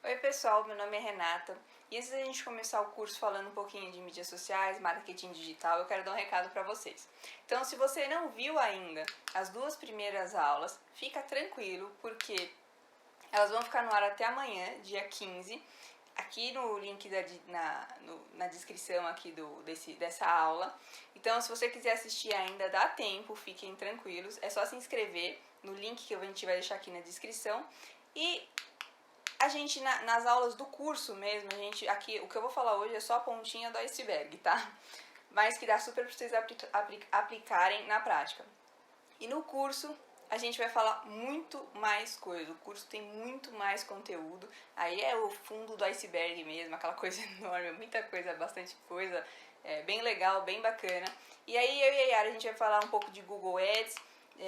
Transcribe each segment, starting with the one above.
Oi pessoal, meu nome é Renata e antes da gente começar o curso falando um pouquinho de mídias sociais, marketing digital, eu quero dar um recado para vocês. Então, se você não viu ainda as duas primeiras aulas, fica tranquilo porque elas vão ficar no ar até amanhã, dia 15, aqui no link na descrição aqui dessa aula. Então, se você quiser assistir ainda, dá tempo, fiquem tranquilos, é só se inscrever no link que a gente vai deixar aqui na descrição. E a gente, nas aulas do curso mesmo, aqui, o que eu vou falar hoje é só a pontinha do iceberg, tá? Mas que dá super pra vocês aplicarem na prática. E no curso, a gente vai falar muito mais coisa. O curso tem muito mais conteúdo. Aí é o fundo do iceberg mesmo, aquela coisa enorme, muita coisa, bastante coisa. É bem legal, bem bacana. E aí eu e a Yara, a gente vai falar um pouco de Google Ads,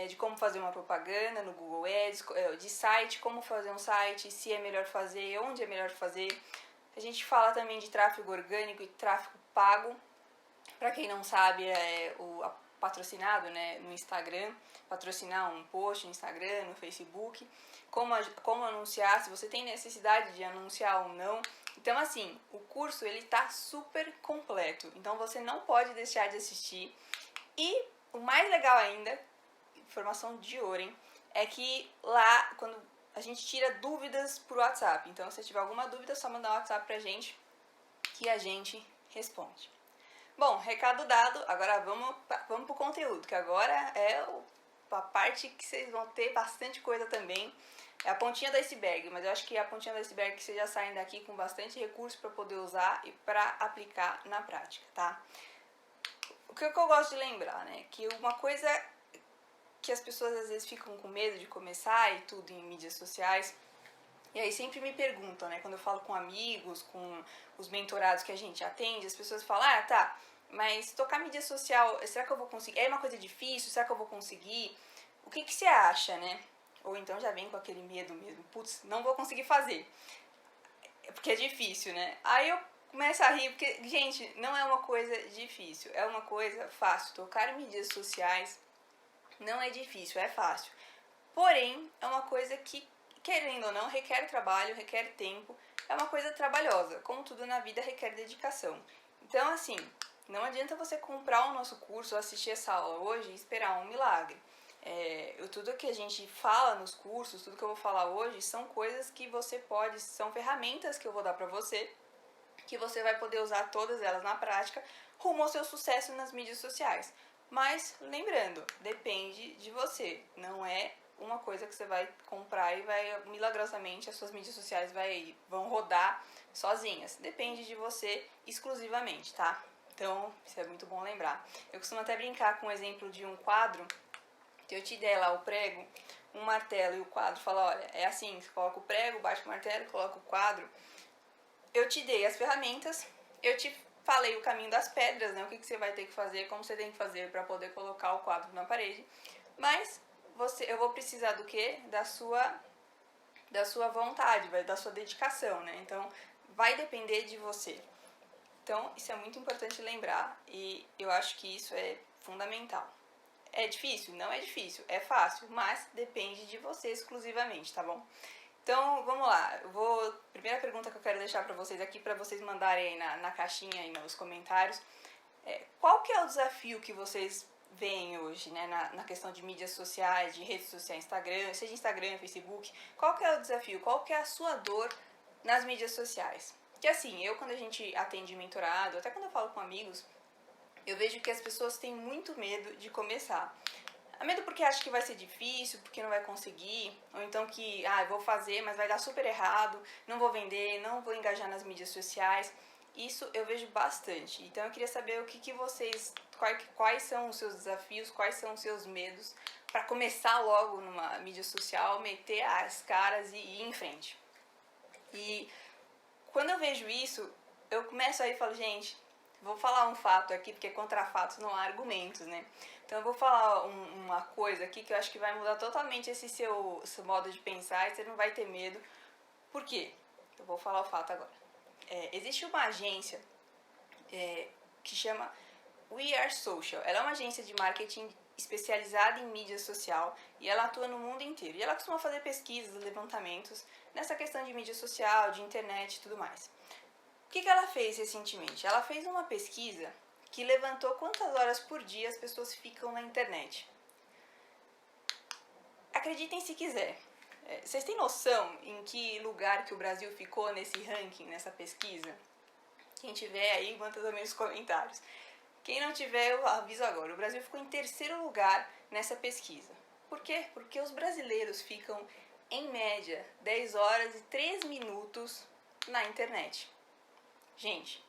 de como fazer uma propaganda no Google Ads, de site, como fazer um site, se é melhor fazer, onde é melhor fazer. A gente fala também de tráfego orgânico e tráfego pago. Para quem não sabe, é o patrocinado, né, no Instagram, patrocinar um post no Instagram, no Facebook, como anunciar, se você tem necessidade de anunciar ou não. Então, assim, o curso ele tá super completo, então você não pode deixar de assistir. E o mais legal ainda, informação de ouro, hein? É que lá, quando a gente tira dúvidas pro WhatsApp. Então, se tiver alguma dúvida, é só mandar um WhatsApp pra gente que a gente responde. Bom, recado dado, agora vamos pro conteúdo, que agora é a parte que vocês vão ter bastante coisa também. É a pontinha do iceberg, mas eu acho que é a pontinha do iceberg que vocês já saem daqui com bastante recurso para poder usar e para aplicar na prática, tá? O que eu gosto de lembrar, né? Que uma coisa que as pessoas às vezes ficam com medo de começar e tudo em mídias sociais. E aí sempre me perguntam, né, quando eu falo com amigos, com os mentorados que a gente atende, as pessoas falam, ah, tá, mas tocar mídia social, será que eu vou conseguir? É uma coisa difícil, será que eu vou conseguir? O que você acha, né? Ou então já vem com aquele medo mesmo, putz, não vou conseguir fazer, porque é difícil, né? Aí eu começo a rir, porque, gente, não é uma coisa difícil, é uma coisa fácil. Tocar mídias sociais não é difícil, é fácil. Porém, é uma coisa que, querendo ou não, requer trabalho, requer tempo, é uma coisa trabalhosa. Como tudo na vida, requer dedicação. Então, assim, não adianta você comprar o nosso curso ou assistir essa aula hoje e esperar um milagre. Tudo que a gente fala nos cursos, tudo que eu vou falar hoje, são coisas que você pode, são ferramentas que eu vou dar pra você, que você vai poder usar todas elas na prática, rumo ao seu sucesso nas mídias sociais. Mas, lembrando, depende de você, não é uma coisa que você vai comprar e vai, milagrosamente, as suas mídias sociais vão rodar sozinhas. Depende de você exclusivamente, tá? Então, isso é muito bom lembrar. Eu costumo até brincar com o exemplo de um quadro, que eu te dei lá o prego, um martelo e o quadro, fala, olha, é assim, você coloca o prego, bate com o martelo, coloca o quadro. Eu te dei as ferramentas, eu te falei o caminho das pedras, né? O que você vai ter que fazer, como você tem que fazer para poder colocar o quadro na parede. Mas eu vou precisar do quê? Da sua vontade, da sua dedicação, né? Então, vai depender de você. Então, isso é muito importante lembrar e eu acho que isso é fundamental. É difícil? Não é difícil, é fácil, mas depende de você exclusivamente, tá bom? Então, vamos lá. Primeira pergunta que eu quero deixar para vocês aqui, para vocês mandarem aí na caixinha e nos comentários. Qual que é o desafio que vocês veem hoje, né, na questão de mídias sociais, de redes sociais, Instagram, seja Instagram, Facebook? Qual que é o desafio? Qual que é a sua dor nas mídias sociais? Que assim, quando a gente atende mentorado, até quando eu falo com amigos, eu vejo que as pessoas têm muito medo de começar. A medo porque acha que vai ser difícil, porque não vai conseguir, ou então que, eu vou fazer, mas vai dar super errado, não vou vender, não vou engajar nas mídias sociais. Isso eu vejo bastante. Então eu queria saber o que vocês, quais são os seus desafios, quais são os seus medos para começar logo numa mídia social, meter as caras e ir em frente. E quando eu vejo isso, eu começo aí e falo, gente, vou falar um fato aqui, porque contra fatos não há argumentos, né? Então eu vou falar uma coisa aqui que eu acho que vai mudar totalmente esse seu modo de pensar e você não vai ter medo. Por quê? Eu vou falar o fato agora. Existe uma agência que chama We Are Social. Ela é uma agência de marketing especializada em mídia social e ela atua no mundo inteiro. E ela costuma fazer pesquisas, levantamentos nessa questão de mídia social, de internet e tudo mais. O que ela fez recentemente? Ela fez uma pesquisa que levantou quantas horas por dia as pessoas ficam na internet. Acreditem se quiser. Vocês têm noção em que lugar que o Brasil ficou nesse ranking, nessa pesquisa? Quem tiver aí, manda também nos comentários. Quem não tiver, eu aviso agora. O Brasil ficou em terceiro lugar nessa pesquisa. Por quê? Porque os brasileiros ficam, em média, 10 horas e 3 minutos na internet. Gente,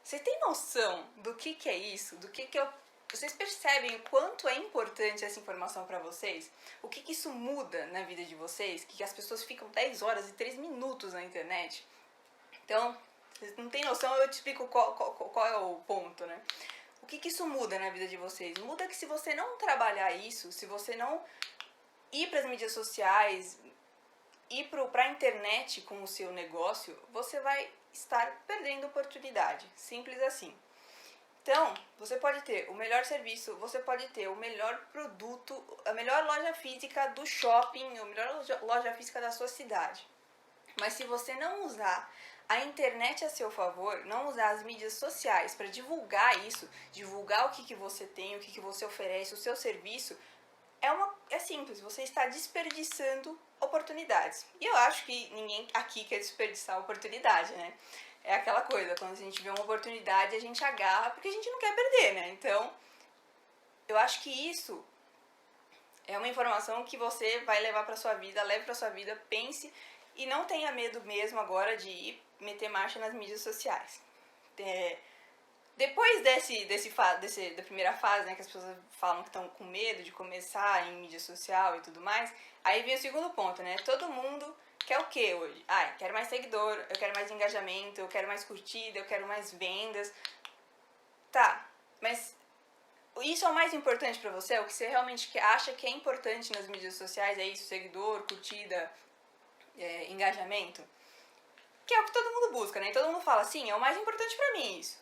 vocês têm noção do que é isso? Vocês percebem o quanto é importante essa informação para vocês? O que isso muda na vida de vocês? Que as pessoas ficam 10 horas e 3 minutos na internet? Então, vocês não têm noção, eu te explico qual é o ponto, né? O que isso muda na vida de vocês? Muda que se você não trabalhar isso, se você não ir para as mídias sociais, ir para a internet com o seu negócio, você vai estar perdendo oportunidade. Simples assim. Então, você pode ter o melhor serviço, você pode ter o melhor produto, a melhor loja física do shopping, a melhor loja física da sua cidade. Mas se você não usar a internet a seu favor, não usar as mídias sociais para divulgar isso, divulgar o que você tem, o que você oferece, o seu serviço, é simples, você está desperdiçando oportunidades. E eu acho que ninguém aqui quer desperdiçar oportunidade, né? É aquela coisa, quando a gente vê uma oportunidade, a gente agarra porque a gente não quer perder, né? Então, eu acho que isso é uma informação que você vai levar para sua vida, leve para sua vida, pense e não tenha medo mesmo agora de ir meter marcha nas mídias sociais. Depois da primeira fase, né, que as pessoas falam que estão com medo de começar em mídia social e tudo mais, aí vem o segundo ponto, né? Todo mundo quer o que hoje? Eu quero mais seguidor, eu quero mais engajamento, eu quero mais curtida, eu quero mais vendas. Tá, mas isso é o mais importante pra você? É o que você realmente acha que é importante nas mídias sociais? É isso, seguidor, curtida, engajamento? Que é o que todo mundo busca, né? E todo mundo fala assim, é o mais importante pra mim isso.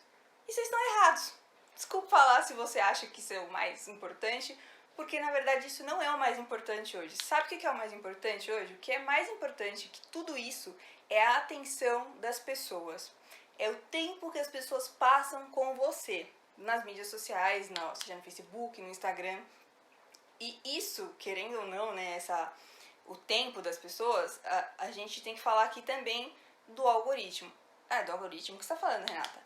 E vocês estão errados. Desculpa falar se você acha que isso é o mais importante, porque na verdade isso não é o mais importante hoje. Sabe o que é o mais importante hoje? O que é mais importante que tudo isso é a atenção das pessoas. É o tempo que as pessoas passam com você, nas mídias sociais, seja no Facebook, no Instagram. E isso, querendo ou não, né, o tempo das pessoas, a gente tem que falar aqui também do algoritmo. Do algoritmo? O que você está falando, Renata?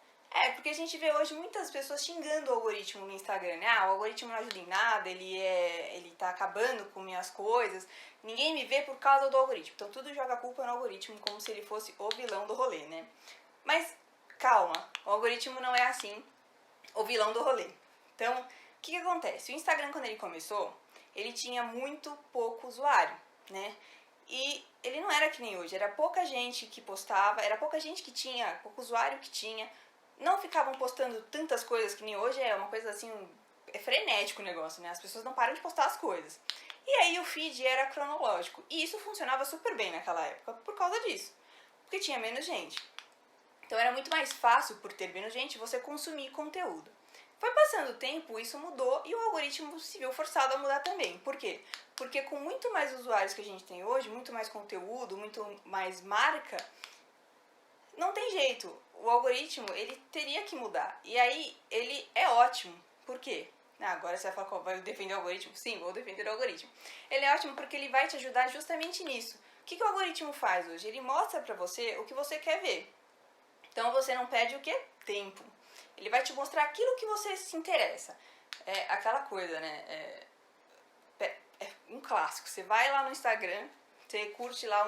Porque a gente vê hoje muitas pessoas xingando o algoritmo no Instagram, né? O algoritmo não ajuda em nada, ele tá acabando com minhas coisas, ninguém me vê por causa do algoritmo. Então tudo joga a culpa no algoritmo como se ele fosse o vilão do rolê, né? Mas calma, o algoritmo não é assim, o vilão do rolê. Então, o que acontece? O Instagram, quando ele começou, ele tinha muito pouco usuário, né? E ele não era que nem hoje, era pouca gente que postava, era pouca gente que tinha, pouco usuário que tinha, não ficavam postando tantas coisas que nem hoje, é uma coisa assim, é frenético o negócio, né? As pessoas não param de postar as coisas. E aí o feed era cronológico, e isso funcionava super bem naquela época por causa disso, porque tinha menos gente. Então era muito mais fácil, por ter menos gente, você consumir conteúdo. Foi passando o tempo, isso mudou e o algoritmo se viu forçado a mudar também. Por quê? Porque com muito mais usuários que a gente tem hoje, muito mais conteúdo, muito mais marca, não tem jeito. O algoritmo, ele teria que mudar. E aí, ele é ótimo. Por quê? Agora você vai falar, vai defender o algoritmo? Sim, vou defender o algoritmo. Ele é ótimo porque ele vai te ajudar justamente nisso. O que o algoritmo faz hoje? Ele mostra pra você o que você quer ver. Então, você não perde o quê? Tempo. Ele vai te mostrar aquilo que você se interessa. É aquela coisa, né? É um clássico. Você vai lá no Instagram, você curte lá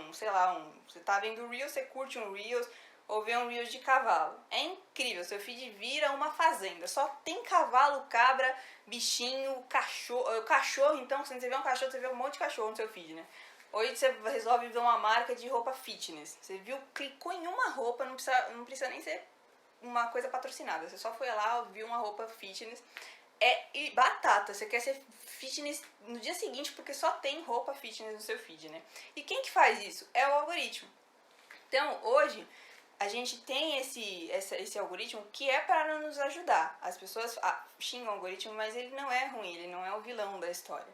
você tá vendo o Reels, você curte um Reels, ou vê um Reels de cavalo. É incrível, seu feed vira uma fazenda. Só tem cavalo, cabra, bichinho, cachorro. Então, se você vê um cachorro, você vê um monte de cachorro no seu feed, né? Hoje você resolve ver uma marca de roupa fitness. Você clicou em uma roupa, não precisa nem ser uma coisa patrocinada. Você só foi lá, viu uma roupa fitness. E batata, você quer ser fitness no dia seguinte porque só tem roupa fitness no seu feed, né? E quem que faz isso? É o algoritmo. Então, hoje, a gente tem esse algoritmo que é para nos ajudar. As pessoas xingam o algoritmo, mas ele não é ruim, ele não é o vilão da história.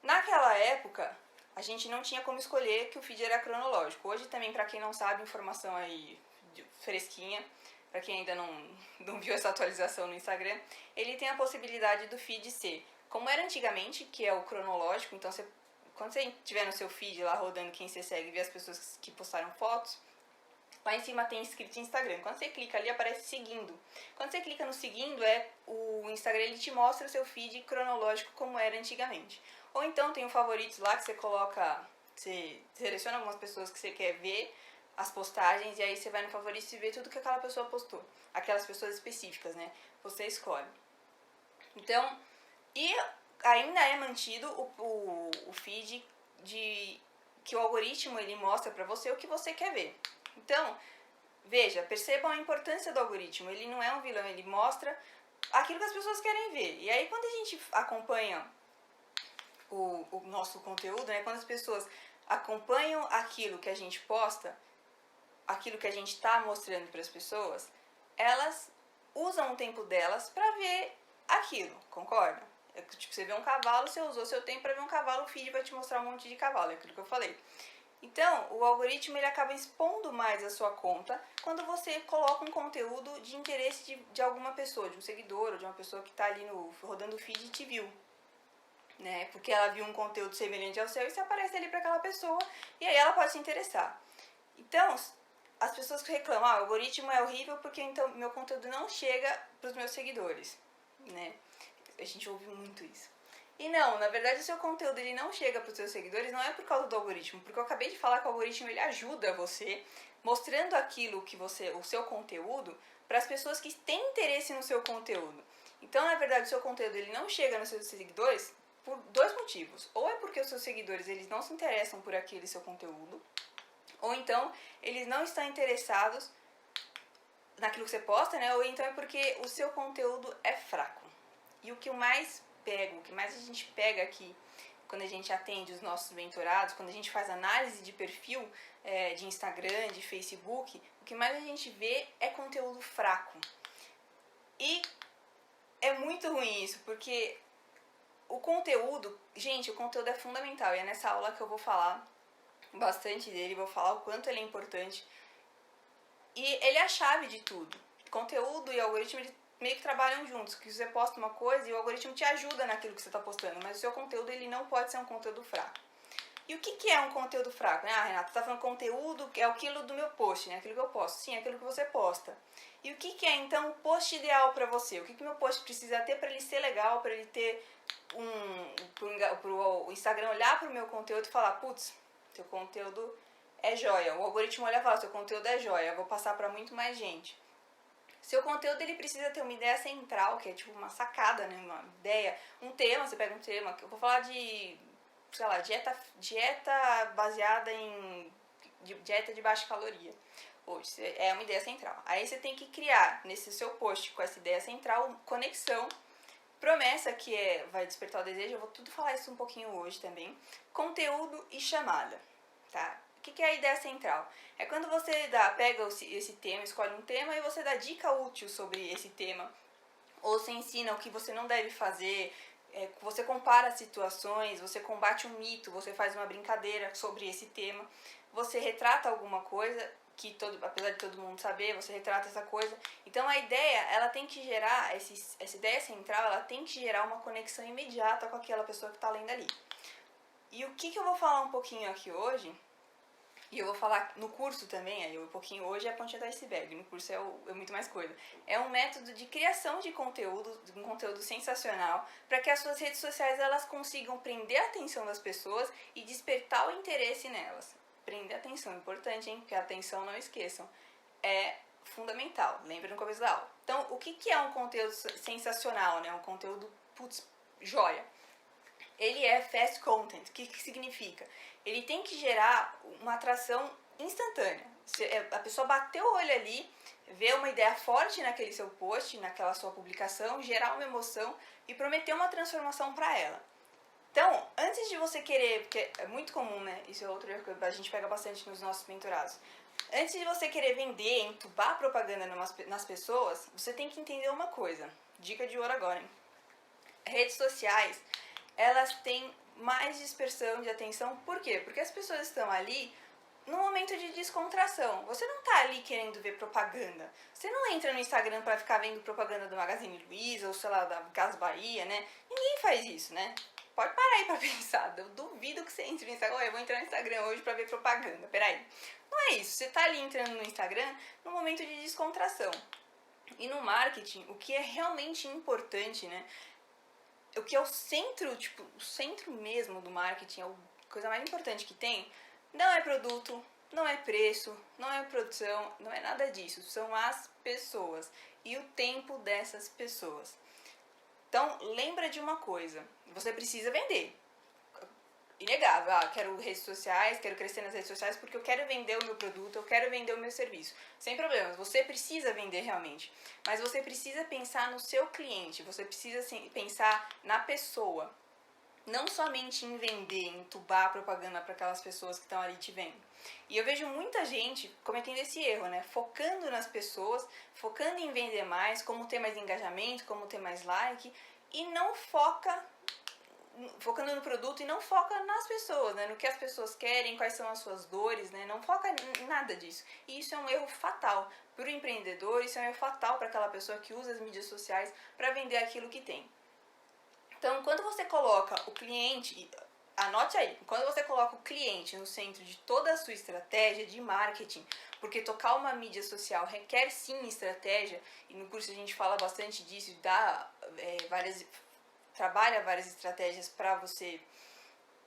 Naquela época, a gente não tinha como escolher que o feed era cronológico. Hoje também, para quem não sabe, informação aí fresquinha, para quem ainda não viu essa atualização no Instagram, ele tem a possibilidade do feed ser como era antigamente, que é o cronológico. Então, quando você estiver no seu feed lá rodando quem você segue e vê as pessoas que postaram fotos, lá em cima tem escrito Instagram. Quando você clica ali, aparece seguindo. Quando você clica no seguindo, o Instagram ele te mostra o seu feed cronológico como era antigamente. Ou então tem o favoritos lá que você coloca, você seleciona algumas pessoas que você quer ver as postagens e aí você vai no favoritos e vê tudo que aquela pessoa postou. Aquelas pessoas específicas, né? Você escolhe. Então, e ainda é mantido o feed que o algoritmo ele mostra pra você o que você quer ver. Então, veja, percebam a importância do algoritmo. Ele não é um vilão, ele mostra aquilo que as pessoas querem ver. E aí, quando a gente acompanha o nosso conteúdo, né, quando as pessoas acompanham aquilo que a gente posta, aquilo que a gente está mostrando para as pessoas, elas usam o tempo delas para ver aquilo, concorda? Tipo, você vê um cavalo, você usou seu tempo para ver um cavalo, o feed vai te mostrar um monte de cavalo, é aquilo que eu falei. Então, o algoritmo ele acaba expondo mais a sua conta quando você coloca um conteúdo de interesse de alguma pessoa, de um seguidor ou de uma pessoa que está ali rodando o feed e te viu. Né? Porque ela viu um conteúdo semelhante ao seu e você aparece ali para aquela pessoa e aí ela pode se interessar. Então, as pessoas que reclamam, o algoritmo é horrível porque então meu conteúdo não chega para os meus seguidores. Né? A gente ouve muito isso. E não, na verdade o seu conteúdo ele não chega para os seus seguidores, não é por causa do algoritmo, porque eu acabei de falar que o algoritmo ele ajuda você, mostrando aquilo que o seu conteúdo, para as pessoas que têm interesse no seu conteúdo. Então, na verdade, o seu conteúdo ele não chega nos seus seguidores por dois motivos. Ou é porque os seus seguidores eles não se interessam por aquele seu conteúdo, ou então eles não estão interessados naquilo que você posta, né? Ou então é porque o seu conteúdo é fraco. E o que eu mais pego, o que mais a gente pega aqui quando a gente atende os nossos mentorados, quando a gente faz análise de perfil de Instagram, de Facebook, o que mais a gente vê é conteúdo fraco. E é muito ruim isso, porque o conteúdo, gente, o conteúdo é fundamental e é nessa aula que eu vou falar bastante dele, vou falar o quanto ele é importante. E ele é a chave de tudo. Conteúdo e algoritmo, eles meio que trabalham juntos, que você posta uma coisa e o algoritmo te ajuda naquilo que você está postando, mas o seu conteúdo ele não pode ser um conteúdo fraco. E o que é um conteúdo fraco? Ah, Renata, você está falando conteúdo que é aquilo do meu post, né? Aquilo que eu posto. Sim, aquilo que você posta. E o que é então o post ideal para você? O que meu post precisa ter para ele ser legal, para ele ter pro Instagram olhar para o meu conteúdo e falar, putz, seu conteúdo é joia. O algoritmo olha e fala, seu conteúdo é joia, eu vou passar para muito mais gente. Seu conteúdo ele precisa ter uma ideia central, que é tipo uma sacada, né? Uma ideia, um tema, você pega um tema, eu vou falar de, sei lá, dieta baseada em dieta de baixa caloria. Hoje é uma ideia central. Aí você tem que criar nesse seu post com essa ideia central conexão, promessa que vai despertar o desejo, eu vou tudo falar isso um pouquinho hoje também, conteúdo e chamada, tá? O que é a ideia central? É quando você pega esse tema, escolhe um tema e você dá dica útil sobre esse tema. Ou você ensina o que você não deve fazer, você compara situações, você combate um mito, você faz uma brincadeira sobre esse tema, você retrata alguma coisa, que apesar de todo mundo saber, você retrata essa coisa. Então a ideia, ela tem que gerar, essa ideia central, ela tem que gerar uma conexão imediata com aquela pessoa que está lendo ali. E o que eu vou falar um pouquinho aqui hoje, e eu vou falar no curso também, aí um pouquinho hoje é a pontinha do iceberg, no curso é muito mais coisa. É um método de criação de conteúdo, um conteúdo sensacional, para que as suas redes sociais elas consigam prender a atenção das pessoas e despertar o interesse nelas. Prender a atenção, importante, hein? Porque a atenção, não esqueçam, é fundamental, lembra no começo da aula. Então, o que é um conteúdo sensacional, né? Um conteúdo, joia. Ele é fast content. O que significa? Ele tem que gerar uma atração instantânea. A pessoa bateu o olho ali, vê uma ideia forte naquele seu post, naquela sua publicação, gerar uma emoção e prometer uma transformação para ela. Então, antes de você querer, porque é muito comum, né? Isso é outro erro que a gente pega bastante nos nossos mentorados. Antes de você querer vender, entubar propaganda nas pessoas, você tem que entender uma coisa. Dica de ouro agora, hein? Redes sociais, elas têm mais dispersão de atenção. Por quê? Porque as pessoas estão ali no momento de descontração. Você não tá ali querendo ver propaganda. Você não entra no Instagram pra ficar vendo propaganda do Magazine Luiza ou, sei lá, da Casas Bahia, né? Ninguém faz isso, né? Pode parar aí pra pensar. Eu duvido que você entre no Instagram. Eu vou entrar no Instagram hoje pra ver propaganda. Peraí. Não é isso. Você tá ali entrando no Instagram no momento de descontração. E no marketing, o que é realmente importante, né? O que é o centro, tipo, o centro mesmo do marketing, a coisa mais importante que tem, não é produto, não é preço, não é produção, não é nada disso. São as pessoas e o tempo dessas pessoas. Então, lembra de uma coisa, você precisa vender. Inegável, quero redes sociais, quero crescer nas redes sociais porque eu quero vender o meu produto, eu quero vender o meu serviço. Sem problemas, você precisa vender realmente. Mas você precisa pensar no seu cliente, você precisa pensar na pessoa. Não somente em vender, em entubar propaganda para aquelas pessoas que estão ali te vendo. E eu vejo muita gente cometendo esse erro, né? Focando nas pessoas, focando em vender mais, como ter mais engajamento, como ter mais like, e não focando no produto e não foca nas pessoas, né? No que as pessoas querem, quais são as suas dores, né? Não foca em nada disso. E isso é um erro fatal para o empreendedor, isso é um erro fatal para aquela pessoa que usa as mídias sociais para vender aquilo que tem. Então, quando você coloca o cliente, anote aí, quando você coloca o cliente no centro de toda a sua estratégia de marketing, porque tocar uma mídia social requer sim estratégia, e no curso a gente fala bastante disso, trabalha várias estratégias para você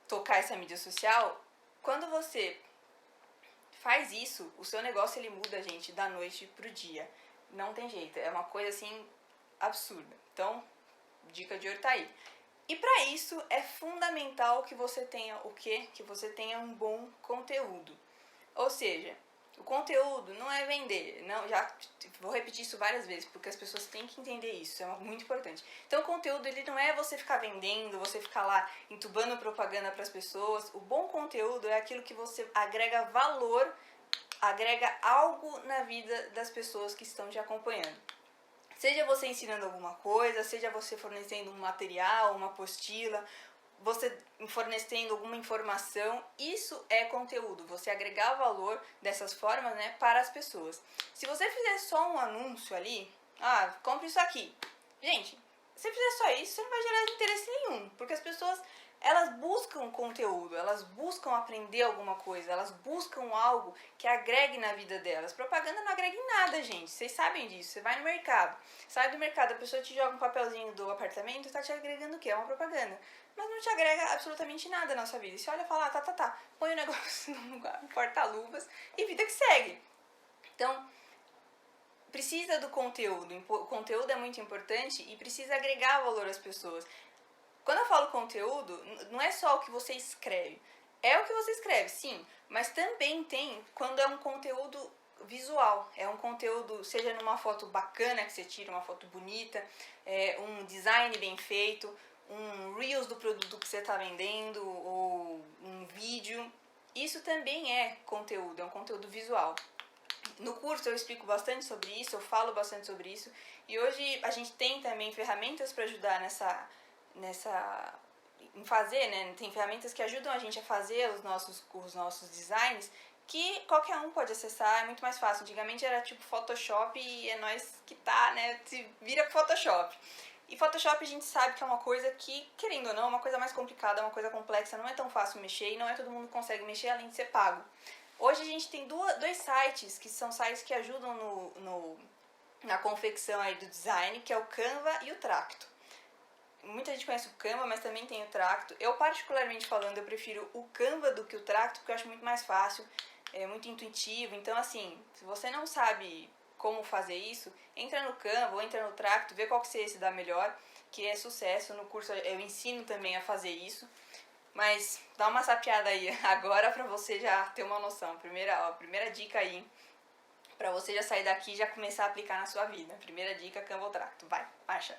tocar essa mídia social. Quando você faz isso, o seu negócio ele muda, gente, da noite pro dia. Não tem jeito, é uma coisa assim absurda. Então, dica de ouro tá aí. E para isso é fundamental que você tenha o quê? Que você tenha um bom conteúdo. Ou seja, o conteúdo não é vender, não, já vou repetir isso várias vezes, porque as pessoas têm que entender isso, é muito importante. Então o conteúdo ele não é você ficar vendendo, você ficar lá entubando propaganda para as pessoas. O bom conteúdo é aquilo que você agrega valor, agrega algo na vida das pessoas que estão te acompanhando. Seja você ensinando alguma coisa, seja você fornecendo um material, uma apostila, você fornecendo alguma informação, isso é conteúdo, você agregar valor dessas formas, né, para as pessoas. Se você fizer só um anúncio ali, compre isso aqui. Gente, se fizer só isso, você não vai gerar interesse nenhum, porque as pessoas, elas buscam conteúdo, elas buscam aprender alguma coisa, elas buscam algo que agregue na vida delas. Propaganda não agrega em nada, gente, vocês sabem disso. Você vai no mercado, sai do mercado, a pessoa te joga um papelzinho do apartamento e tá te agregando o quê? É uma propaganda. Mas não te agrega absolutamente nada na sua vida. E você olha e fala, tá, põe o negócio no lugar, no porta-luvas e vida que segue. Então, precisa do conteúdo. O conteúdo é muito importante e precisa agregar valor às pessoas. Quando eu falo conteúdo, não é só o que você escreve. É o que você escreve, sim, mas também tem quando é um conteúdo visual. É um conteúdo, seja numa foto bacana que você tira, uma foto bonita, um design bem feito, um Reels do produto que você está vendendo ou um vídeo. Isso também é conteúdo, é um conteúdo visual. No curso eu explico bastante sobre isso, eu falo bastante sobre isso. E hoje a gente tem também ferramentas para ajudar em fazer, né? Tem ferramentas que ajudam a gente a fazer os nossos designs que qualquer um pode acessar, é muito mais fácil. Antigamente era tipo Photoshop e é nós que tá, né? Se vira pro Photoshop. E Photoshop a gente sabe que é uma coisa que, querendo ou não, é uma coisa mais complicada, é uma coisa complexa, não é tão fácil mexer e não é todo mundo que consegue mexer além de ser pago. Hoje a gente tem dois sites que são sites que ajudam na confecção aí do design, que é o Canva e o Tracto. Muita gente conhece o Canva, mas também tem o Tracto. Eu, particularmente falando, eu prefiro o Canva do que o Tracto, porque eu acho muito mais fácil, é muito intuitivo. Então, assim, se você não sabe como fazer isso, entra no Canva ou entra no Tracto, vê qual que se dá melhor, que é sucesso. No curso eu ensino também a fazer isso. Mas dá uma sapeada aí agora pra você já ter uma noção. Primeira dica aí, pra você já sair daqui e já começar a aplicar na sua vida. Primeira dica, Canva ou Tracto. Vai, marcha.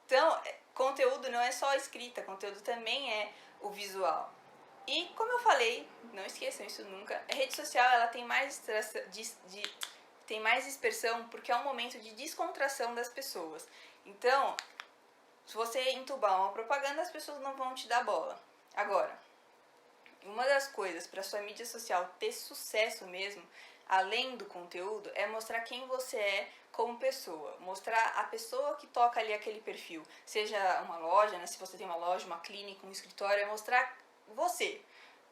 Então, conteúdo não é só escrita, conteúdo também é o visual. E como eu falei, não esqueçam isso nunca, a rede social ela tem tem mais dispersão porque é um momento de descontração das pessoas. Então, se você entubar uma propaganda, as pessoas não vão te dar bola. Agora, uma das coisas para sua mídia social ter sucesso mesmo, além do conteúdo, é mostrar quem você é como pessoa. Mostrar a pessoa que toca ali aquele perfil. Seja uma loja, né? Se você tem uma loja, uma clínica, um escritório, é mostrar você.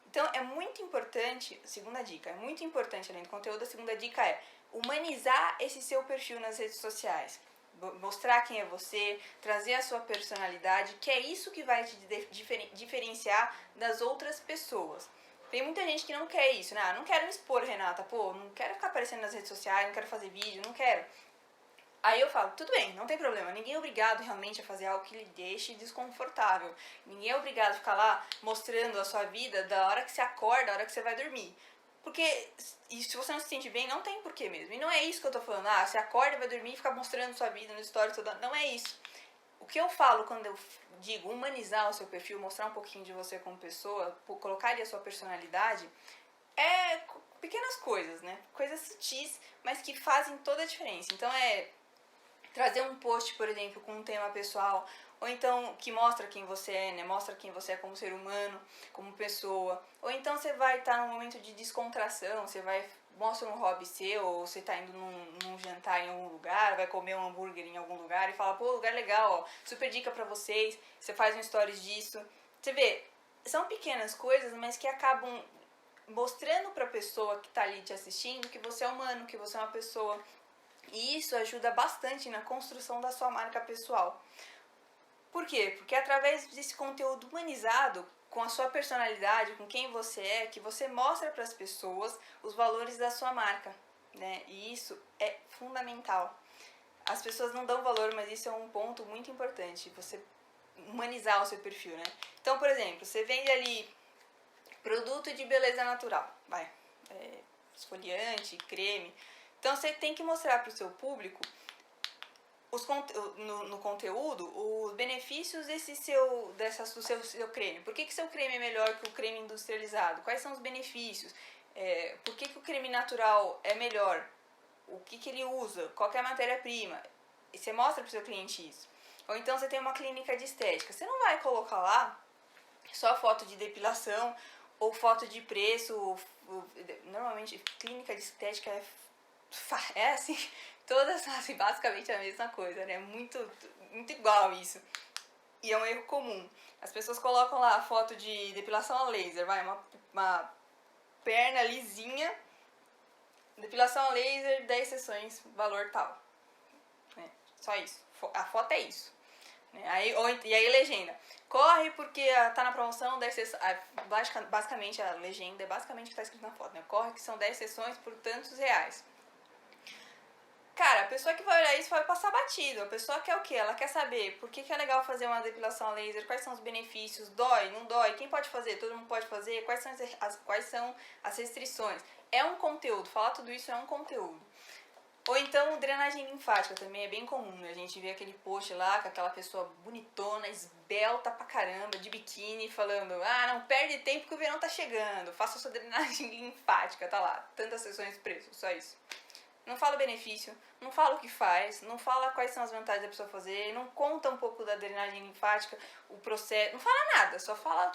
Então é muito importante, segunda dica, é muito importante além do conteúdo, a segunda dica é humanizar esse seu perfil nas redes sociais. Mostrar quem é você, trazer a sua personalidade, que é isso que vai te diferenciar das outras pessoas. Tem muita gente que não quer isso, né? Não quero me expor, Renata, pô, não quero ficar aparecendo nas redes sociais, não quero fazer vídeo, não quero. Aí eu falo, tudo bem, não tem problema, ninguém é obrigado realmente a fazer algo que lhe deixe desconfortável. Ninguém é obrigado a ficar lá mostrando a sua vida da hora que você acorda, da hora que você vai dormir. Porque e se você não se sente bem, não tem porquê mesmo. E não é isso que eu tô falando, você acorda, vai dormir e fica mostrando sua vida no story toda. Não é isso. O que eu falo quando eu digo humanizar o seu perfil, mostrar um pouquinho de você como pessoa, colocar ali a sua personalidade, é pequenas coisas, né? Coisas sutis, mas que fazem toda a diferença. Então trazer um post, por exemplo, com um tema pessoal, ou então que mostra quem você é, né? Mostra quem você é como ser humano, como pessoa. Ou então você vai estar num momento de descontração, você vai mostra um hobby seu, ou você tá indo num jantar em algum lugar, vai comer um hambúrguer em algum lugar e fala, pô, lugar legal, ó, super dica pra vocês, você faz um stories disso. Você vê, são pequenas coisas, mas que acabam mostrando pra pessoa que tá ali te assistindo que você é humano, que você é uma pessoa. E isso ajuda bastante na construção da sua marca pessoal. Por quê? Porque através desse conteúdo humanizado, com a sua personalidade, com quem você é, que você mostra para as pessoas os valores da sua marca, né? E isso é fundamental. As pessoas não dão valor, mas isso é um ponto muito importante, você humanizar o seu perfil, né? Então, por exemplo, você vende ali produto de beleza natural, esfoliante, creme. Então, você tem que mostrar para o seu público no conteúdo os benefícios do seu creme. Por que seu creme é melhor que o creme industrializado? Quais são os benefícios? Por que o creme natural é melhor? O que ele usa? Qual é a matéria-prima? E você mostra para o seu cliente isso. Ou então você tem uma clínica de estética. Você não vai colocar lá só foto de depilação ou foto de preço. Normalmente, clínica de estética é assim, todas assim, basicamente a mesma coisa, né? Muito igual isso. E é um erro comum. As pessoas colocam lá a foto de depilação a laser, uma perna lisinha, depilação a laser, 10 sessões, valor tal. Só isso. A foto é isso. E aí legenda. Corre porque tá na promoção 10 sessões. Basicamente a legenda é basicamente o que tá escrito na foto, né? Corre que são 10 sessões por tantos reais. Cara, a pessoa que vai olhar isso vai passar batido. A pessoa quer o quê? Ela quer saber por que é legal fazer uma depilação a laser, quais são os benefícios, dói, não dói, quem pode fazer, todo mundo pode fazer, quais são as restrições. É um conteúdo, falar tudo isso é um conteúdo. Ou então drenagem linfática também é bem comum, né? A gente vê aquele post lá com aquela pessoa bonitona, esbelta pra caramba, de biquíni, falando, não perde tempo que o verão tá chegando, faça sua drenagem linfática, tá lá, tantas sessões de preço, só isso. Não fala o benefício, não fala o que faz, não fala quais são as vantagens da pessoa fazer, não conta um pouco da drenagem linfática, o processo, não fala nada, só fala,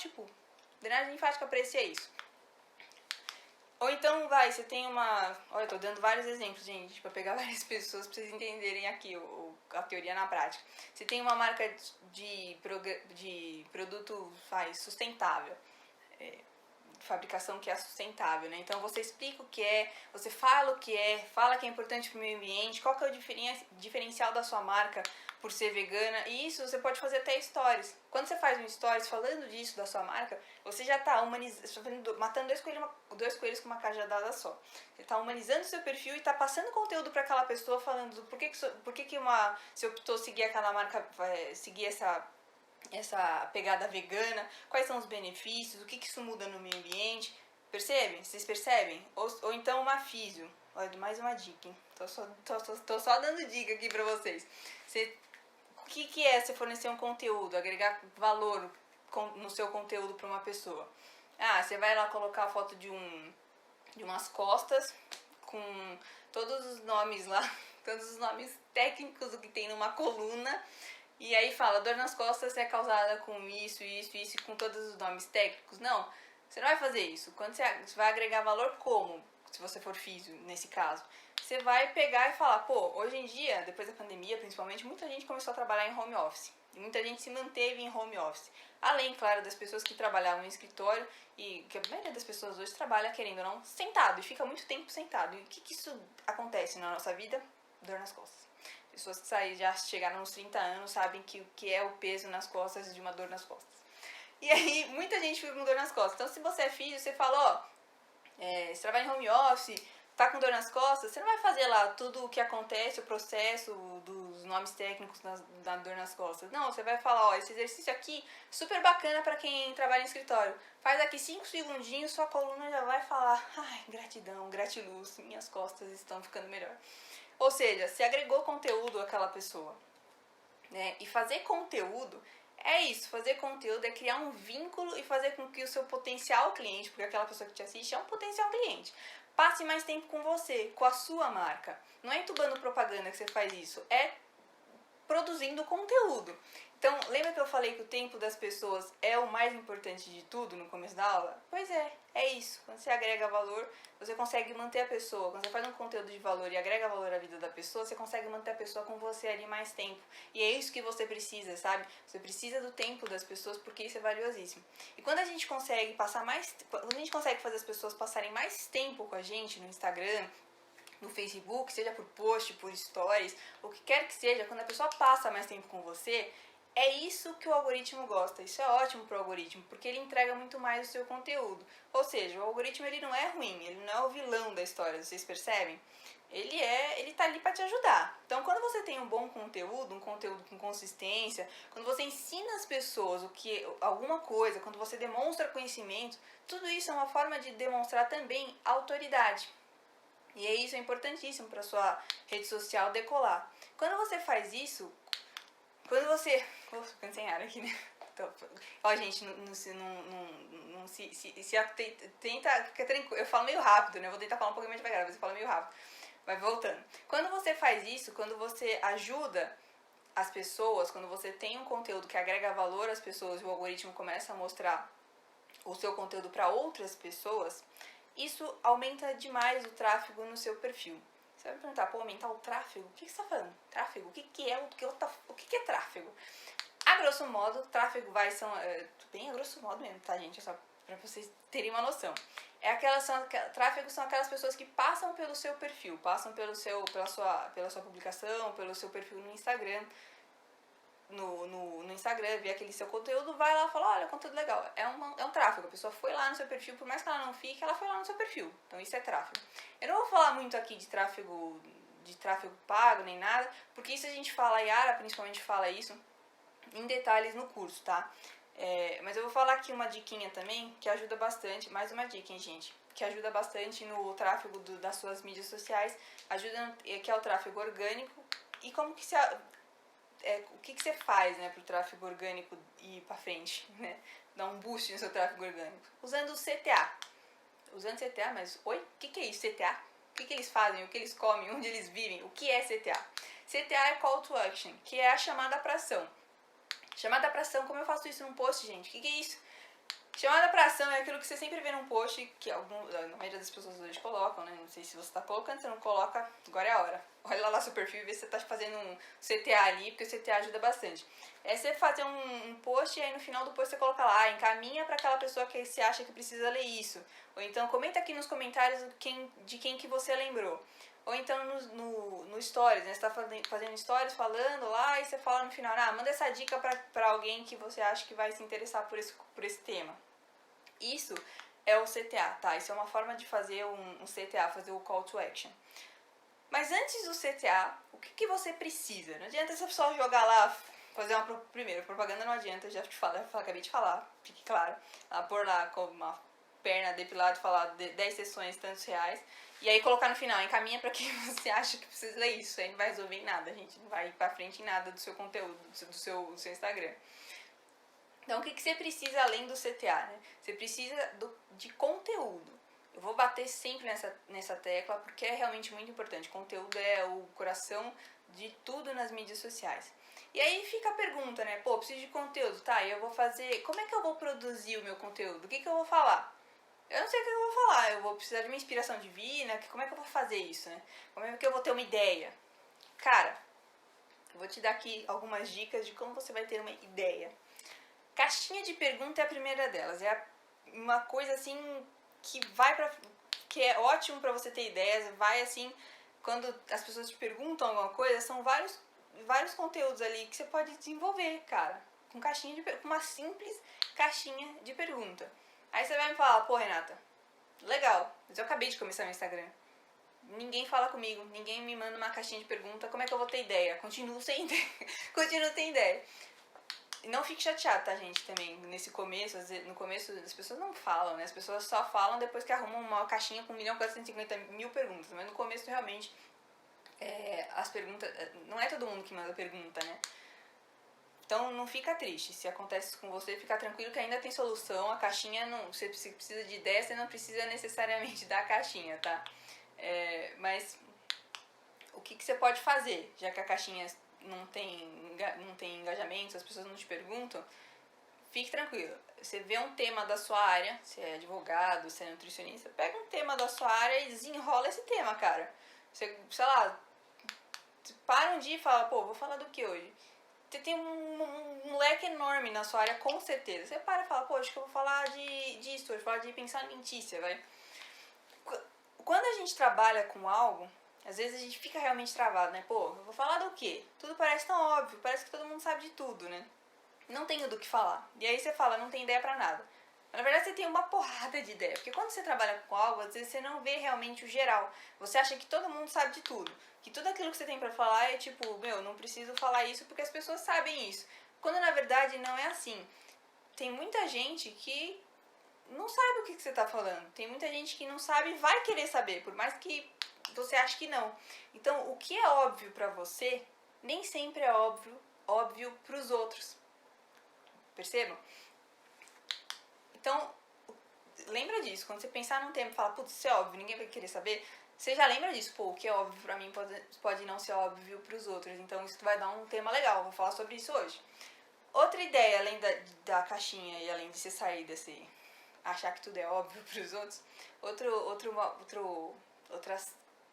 drenagem linfática pra esse é isso. Ou então, você tem uma... Olha, eu tô dando vários exemplos, gente, pra pegar várias pessoas pra vocês entenderem aqui a teoria na prática. Você tem uma marca de produto sustentável, fabricação que é sustentável, né? Então você explica o que é, você fala o que é, fala que é importante para o meio ambiente, qual que é o diferencial da sua marca por ser vegana, e isso você pode fazer até stories. Quando você faz um stories falando disso da sua marca, você já está matando dois coelhos com uma cajadada só. Você está humanizando o seu perfil e está passando conteúdo para aquela pessoa falando por que você optou seguir aquela marca, seguir essa pegada vegana, quais são os benefícios, o que isso muda no meio ambiente, percebem? Vocês percebem? Ou então uma físio, olha, mais uma dica, hein? Tô só dando dica aqui pra vocês. O que é você fornecer um conteúdo, agregar valor no seu conteúdo pra uma pessoa? Você vai lá colocar a foto de umas costas com todos os nomes lá, todos os nomes técnicos do que tem numa coluna. E aí fala, dor nas costas é causada com isso, com todos os nomes técnicos. Não, você não vai fazer isso. Quando você vai agregar valor como? Se você for físio, nesse caso. Você vai pegar e falar, hoje em dia, depois da pandemia principalmente, muita gente começou a trabalhar em home office. E muita gente se manteve em home office. Além, claro, das pessoas que trabalhavam em escritório e que a maioria das pessoas hoje trabalha, querendo ou não, sentado. E fica muito tempo sentado. E o que isso acontece na nossa vida? Dor nas costas. Pessoas que já chegaram nos 30 anos sabem o que é o peso nas costas de uma dor nas costas. E aí, muita gente fica com dor nas costas. Então, se você é físio, você fala, você trabalha em home office, tá com dor nas costas, você não vai fazer lá tudo o que acontece, o processo dos nomes técnicos da dor nas costas. Não, você vai falar, esse exercício aqui, super bacana para quem trabalha em escritório. Faz aqui 5 segundinhos, sua coluna já vai falar, ai, gratidão, gratiluz, minhas costas estão ficando melhor. Ou seja, se agregou conteúdo àquela pessoa, né? E fazer conteúdo é isso, fazer conteúdo é criar um vínculo e fazer com que o seu potencial cliente, porque aquela pessoa que te assiste é um potencial cliente, passe mais tempo com você, com a sua marca. Não é entubando propaganda que você faz isso, é produzindo conteúdo. Então, lembra que eu falei que o tempo das pessoas é o mais importante de tudo no começo da aula? Pois é isso. Quando você agrega valor, você consegue manter a pessoa. Quando você faz um conteúdo de valor e agrega valor à vida da pessoa, você consegue manter a pessoa com você ali mais tempo. E é isso que você precisa, sabe? Você precisa do tempo das pessoas porque isso é valiosíssimo. E quando a gente consegue quando a gente consegue fazer as pessoas passarem mais tempo com a gente no Instagram, no Facebook, seja por post, por stories, o que quer que seja, quando a pessoa passa mais tempo com você, é isso que o algoritmo gosta. Isso é ótimo para o algoritmo, porque ele entrega muito mais o seu conteúdo. Ou seja, o algoritmo ele não é ruim, ele não é o vilão da história, vocês percebem? Ele tá ali para te ajudar. Então, quando você tem um bom conteúdo, um conteúdo com consistência, quando você ensina as pessoas alguma coisa, quando você demonstra conhecimento, tudo isso é uma forma de demonstrar também autoridade. E isso é importantíssimo para sua rede social decolar. Quando você faz isso, ficando sem ar aqui, né? Então, gente, tenta, fica tranquilo. Eu falo meio rápido, né? Eu vou tentar falar um pouquinho mais devagar, você fala meio rápido. Vai voltando. Quando você faz isso, quando você ajuda as pessoas, quando você tem um conteúdo que agrega valor às pessoas e o algoritmo começa a mostrar o seu conteúdo para outras pessoas, isso aumenta demais o tráfego no seu perfil. Você vai me perguntar, aumentar o tráfego? O que você está falando? Tráfego? O que é tráfego? A grosso modo, tráfego bem a grosso modo mesmo, tá, gente? É só para vocês terem uma noção. Tráfego são aquelas pessoas que passam pelo seu perfil, passam pela sua publicação, pelo seu perfil no Instagram, no Instagram, vê aquele seu conteúdo, vai lá e fala, olha, conteúdo legal. É um tráfego. A pessoa foi lá no seu perfil, por mais que ela não fique, ela foi lá no seu perfil. Então isso é tráfego. Eu não vou falar muito aqui de tráfego pago, nem nada, porque isso a gente fala, a Yara principalmente fala isso em detalhes no curso, tá? Mas eu vou falar aqui uma diquinha também, que ajuda bastante, mais uma dica, hein, gente? Que ajuda bastante no tráfego das suas mídias sociais, que é o tráfego orgânico, e como que o que você faz, né, para o tráfego orgânico ir para frente, né? Dar um boost no seu tráfego orgânico. Usando o CTA. Usando CTA, mas oi? O que é isso, CTA? O que eles fazem? O que eles comem? Onde eles vivem? O que é CTA? CTA é Call to Action, que é a chamada para ação. Chamada para ação, como eu faço isso num post, gente? O que é isso? Chamada para ação é aquilo que você sempre vê num post, que a maioria das pessoas hoje colocam, né? Não sei se você está colocando, se não coloca, agora é a hora. Olha lá no seu perfil e vê se você está fazendo um CTA ali, porque o CTA ajuda bastante. É você fazer um post e aí no final do post você coloca lá, encaminha para aquela pessoa que você acha que precisa ler isso. Ou então comenta aqui nos comentários de quem que você lembrou. Ou então no Stories, né? Você está fazendo Stories, falando lá, e você fala no final, manda essa dica para alguém que você acha que vai se interessar por esse tema. Isso é o CTA, tá? Isso é uma forma de fazer um CTA, fazer o Call to Action. Mas antes do CTA, o que você precisa? Não adianta você só jogar lá, fazer primeiro, propaganda não adianta, já acabei de falar, fique claro. Pôr lá com uma perna depilada e falar 10 sessões, tantos reais. E aí colocar no final, encaminha para quem você acha que precisa ler isso. Aí não vai resolver em nada, gente. Não vai ir pra frente em nada do seu conteúdo, do seu Instagram. Então, o que você precisa além do CTA, né? Você precisa de conteúdo. Eu vou bater sempre nessa tecla porque é realmente muito importante. Conteúdo é o coração de tudo nas mídias sociais. E aí fica a pergunta, né? Pô, preciso de conteúdo, tá? E eu vou fazer... Como é que eu vou produzir o meu conteúdo? O que eu vou falar? Eu não sei o que eu vou falar. Eu vou precisar de uma inspiração divina. Como é que eu vou fazer isso, né? Como é que eu vou ter uma ideia? Cara, eu vou te dar aqui algumas dicas de como você vai ter uma ideia. Caixinha de pergunta é a primeira delas. É uma coisa assim que é ótimo para você ter ideias. Vai assim, quando as pessoas te perguntam alguma coisa, são vários conteúdos ali que você pode desenvolver, cara. Com uma simples caixinha de pergunta. Aí você vai me falar, pô, Renata, legal, mas eu acabei de começar meu Instagram. Ninguém fala comigo, ninguém me manda uma caixinha de pergunta, como é que eu vou ter ideia? Continuo sem ideia. Continuo sem ideia. E não fique chateado, tá, gente, também. No começo as pessoas não falam, né? As pessoas só falam depois que arrumam uma caixinha com 1.450.000 perguntas. Mas no começo, realmente, as perguntas... Não é todo mundo que manda pergunta, né? Então, não fica triste. Se acontece isso com você, fica tranquilo que ainda tem solução. A caixinha, não, você precisa de ideia, você não precisa necessariamente da caixinha, tá? Mas o que você pode fazer, já que a caixinha não tem engajamento, as pessoas não te perguntam, fique tranquilo. Você vê um tema da sua área, se é advogado, se é nutricionista, pega um tema da sua área e desenrola esse tema, cara. Você, sei lá, para um dia e fala, pô, vou falar do que hoje? Você tem um leque enorme na sua área, com certeza. Você para e fala, pô, acho que eu vou falar disso hoje, vou falar de pensão alimentícia, vai. Quando a gente trabalha com algo, às vezes a gente fica realmente travado, né? Pô, eu vou falar do quê? Tudo parece tão óbvio, parece que todo mundo sabe de tudo, né? Não tenho do que falar. E aí você fala, não tem ideia pra nada. Mas, na verdade, você tem uma porrada de ideia. Porque quando você trabalha com algo, às vezes você não vê realmente o geral. Você acha que todo mundo sabe de tudo. Que tudo aquilo que você tem pra falar é tipo, não preciso falar isso porque as pessoas sabem isso. Quando, na verdade, não é assim. Tem muita gente que não sabe o que você tá falando. Tem muita gente que não sabe e vai querer saber, por mais que você ache que não. Então, o que é óbvio pra você, nem sempre é óbvio pros outros. Percebam? Então, lembra disso. Quando você pensar num tema e falar, putz, isso é óbvio, ninguém vai querer saber, você já lembra disso. Pô, o que é óbvio pra mim pode não ser óbvio pros outros. Então, isso vai dar um tema legal. Vou falar sobre isso hoje. Outra ideia, além da caixinha e além de você sair desse... achar que tudo é óbvio pros outros, outra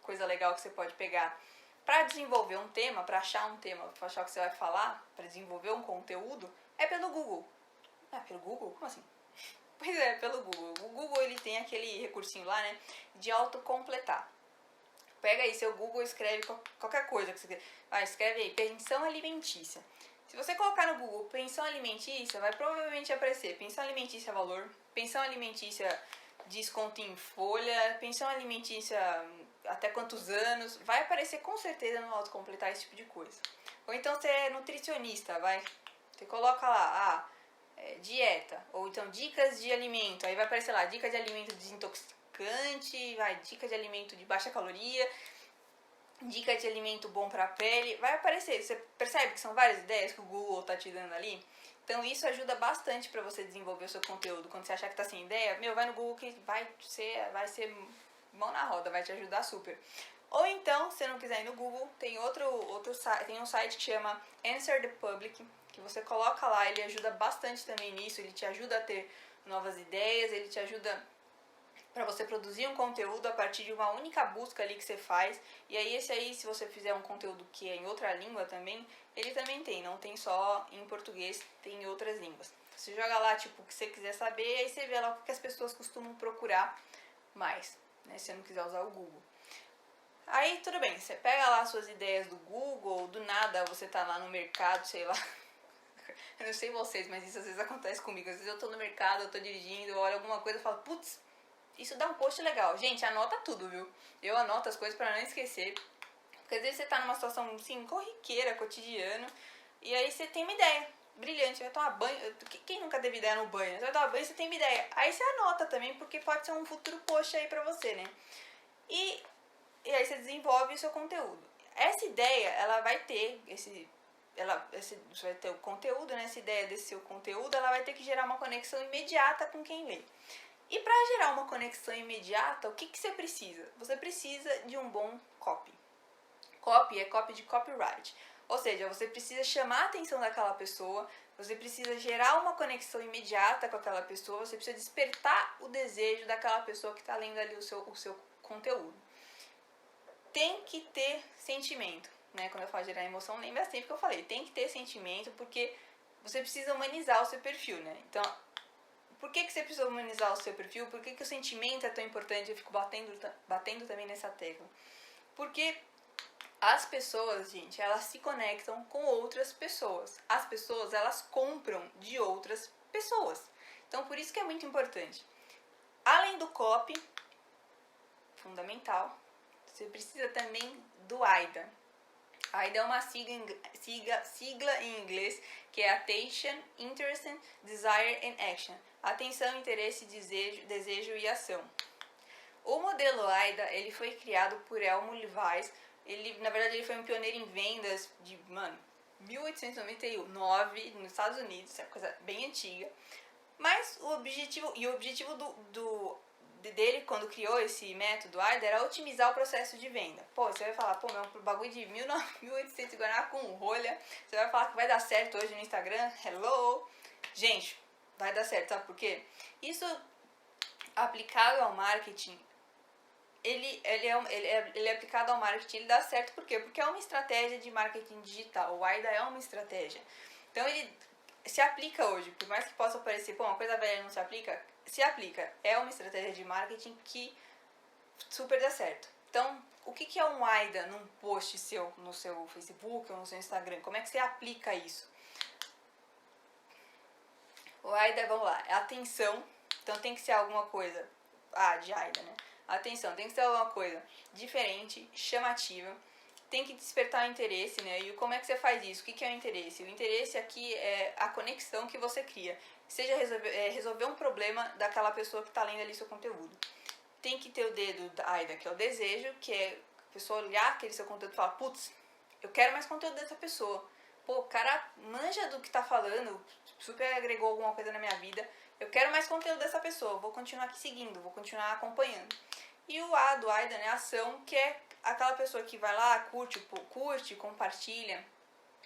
coisa legal que você pode pegar para desenvolver um tema, para achar um tema, para achar o que você vai falar, para desenvolver um conteúdo, é pelo Google. Ah, pelo Google? Como assim? Pois é, pelo Google. O Google, ele tem aquele recursinho lá, né, de autocompletar. Pega aí seu Google e escreve qualquer coisa que você quer. Escreve aí, pensão alimentícia. Se você colocar no Google pensão alimentícia, vai provavelmente aparecer pensão alimentícia valor, pensão alimentícia desconto em folha, pensão alimentícia até quantos anos, vai aparecer com certeza no autocompletar esse tipo de coisa. Ou então você é nutricionista, você coloca lá, dieta, ou então dicas de alimento, aí vai aparecer lá, dica de alimento desintoxicante, dica de alimento de baixa caloria, dica de alimento bom para a pele, vai aparecer. Você percebe que são várias ideias que o Google tá te dando ali? Então isso ajuda bastante para você desenvolver o seu conteúdo. Quando você achar que tá sem ideia, vai no Google que vai ser mão na roda, vai te ajudar super. Ou então, se você não quiser ir no Google, tem tem um site que chama Answer the Public, que você coloca lá, ele ajuda bastante também nisso, ele te ajuda a ter novas ideias, ele te ajuda para você produzir um conteúdo a partir de uma única busca ali que você faz. E aí esse aí, se você fizer um conteúdo que é em outra língua também, ele também tem, não tem só em português, tem em outras línguas. Você joga lá, tipo, o que você quiser saber, e aí você vê lá o que as pessoas costumam procurar mais, né, se você não quiser usar o Google. Aí, tudo bem, você pega lá suas ideias do Google, do nada você tá lá no mercado, sei lá. Eu não sei vocês, mas isso às vezes acontece comigo. Às vezes eu tô no mercado, eu tô dirigindo, eu olho alguma coisa e falo, putz, isso dá um post legal. Gente, anota tudo, viu? Eu anoto as coisas pra não esquecer. Porque às vezes você tá numa situação, assim, corriqueira, cotidiano, e aí você tem uma ideia brilhante, você vai tomar banho. Quem nunca teve ideia no banho? Você vai tomar banho e você tem uma ideia. Aí você anota também, porque pode ser um futuro post aí pra você, né? E aí você desenvolve o seu conteúdo. Essa ideia, ela vai ter você vai ter o conteúdo, né? Essa ideia desse seu conteúdo, ela vai ter que gerar uma conexão imediata com quem lê. E para gerar uma conexão imediata, o que você precisa? Você precisa de um bom copy. Copy é copy de copyright. Ou seja, você precisa chamar a atenção daquela pessoa, você precisa gerar uma conexão imediata com aquela pessoa, você precisa despertar o desejo daquela pessoa que está lendo ali o seu conteúdo. Tem que ter sentimento, né? Quando eu falo gerar emoção, lembra sempre que eu falei, tem que ter sentimento, porque você precisa humanizar o seu perfil, né? Então, por que você precisa humanizar o seu perfil? Por que o sentimento é tão importante? Eu fico batendo também nessa tecla. Porque as pessoas, gente, elas se conectam com outras pessoas. As pessoas, elas compram de outras pessoas. Então, por isso que é muito importante. Além do copy, fundamental, você precisa também do AIDA. AIDA é uma sigla em inglês que é Attention, Interest, Desire and Action. Atenção, interesse, desejo e ação. O modelo AIDA, ele foi criado por Elmo Levi's. Na verdade, ele foi um pioneiro em vendas de, 1899 nos Estados Unidos, é uma coisa bem antiga. Mas o objetivo dele, quando criou esse método AIDA, era otimizar o processo de venda. Pô, você vai falar, meu bagulho de 1800 Guaraná com rolha, você vai falar que vai dar certo hoje no Instagram? Hello! Gente, vai dar certo, sabe por quê? Isso aplicado ao marketing, ele é aplicado ao marketing, ele dá certo por quê? Porque é uma estratégia de marketing digital, o AIDA é uma estratégia. Então ele se aplica hoje, por mais que possa parecer, uma coisa velha não se aplica, é uma estratégia de marketing que super dá certo. Então, o que é um AIDA num post seu, no seu Facebook ou no seu Instagram? Como é que você aplica isso? O AIDA, vamos lá, é atenção, então tem que ser alguma coisa, de AIDA, né? Atenção, tem que ser alguma coisa diferente, chamativa, tem que despertar o interesse, né? E como é que você faz isso? O que é o interesse? O interesse aqui é a conexão que você cria. Seja resolver um problema daquela pessoa que está lendo ali seu conteúdo. Tem que ter o dedo da AIDA, que é o desejo, que é a pessoa olhar aquele seu conteúdo e falar, putz, eu quero mais conteúdo dessa pessoa. Pô, o cara manja do que tá falando, super agregou alguma coisa na minha vida. Eu quero mais conteúdo dessa pessoa, vou continuar aqui seguindo, vou continuar acompanhando. E o A do AIDA, né, ação, que é aquela pessoa que vai lá, curte, compartilha,